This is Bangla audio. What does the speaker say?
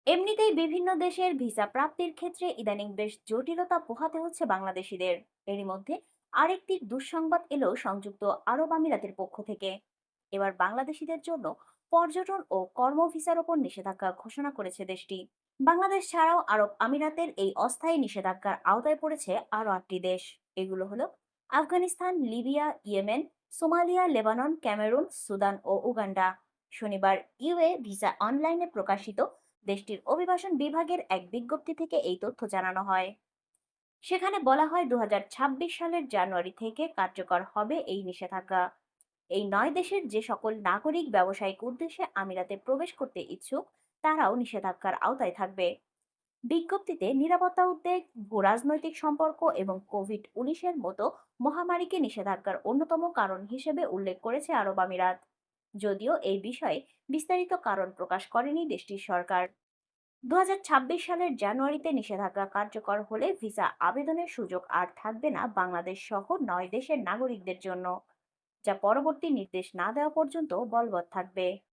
এমনিতেই বিভিন্ন দেশের ভিসা প্রাপ্তির ক্ষেত্রে ইদানিং বেশ জটিলতা পোহাতে হচ্ছে বাংলাদেশিদের। এরই মধ্যে আরেকটি দুঃসংবাদ এলো সংযুক্ত আরব আমিরাতের পক্ষ থেকে। এবার বাংলাদেশিদের জন্য পর্যটন ও কর্ম ভিসার ওপর নিষেধাজ্ঞা ঘোষণা করেছে দেশটি। বাংলাদেশ ছাড়াও আরব আমিরাতের এই অস্থায়ী নিষেধাজ্ঞার আওতায় পড়েছে আরও 8টি দেশ। এগুলো হলো Afghanistan, Libya, Yemen, Somalia, Lebanon, Cameroon, Sudan ও উগান্ডা। শনিবার ইউএ ভিসা অনলাইনে প্রকাশিত দেশটির অভিবাসন বিভাগের এক বিজ্ঞপ্তি থেকে এই তথ্য জানানো হয়। সেখানে বলা হয় 2026 সালের জানুয়ারি থেকে কার্যকর হবে এই নিষেধাজ্ঞা। এই 9 দেশের যে সকল নাগরিক ব্যবসায়িক উদ্দেশ্যে আমিরাতে প্রবেশ করতে ইচ্ছুক তারাও নিষেধাজ্ঞার আওতায় থাকবে। বিজ্ঞপ্তিতে নিরাপত্তা উদ্বেগ, ভূরাজনৈতিক সম্পর্ক এবং কোভিড-19-এর মতো মহামারীকে নিষেধাজ্ঞার অন্যতম কারণ হিসেবে উল্লেখ করেছে আরব আমিরাত। যদিও এই বিষয়ে বিস্তারিত কারণ প্রকাশ করেনি দেশটির সরকার। 2026 সালের জানুয়ারিতে নিষেধাজ্ঞা কার্যকর হলে ভিসা আবেদনের সুযোগ আর থাকবে না বাংলাদেশ সহ 9 দেশের নাগরিকদের জন্য, যা পরবর্তী নির্দেশ না দেওয়া পর্যন্ত বলবৎ থাকবে।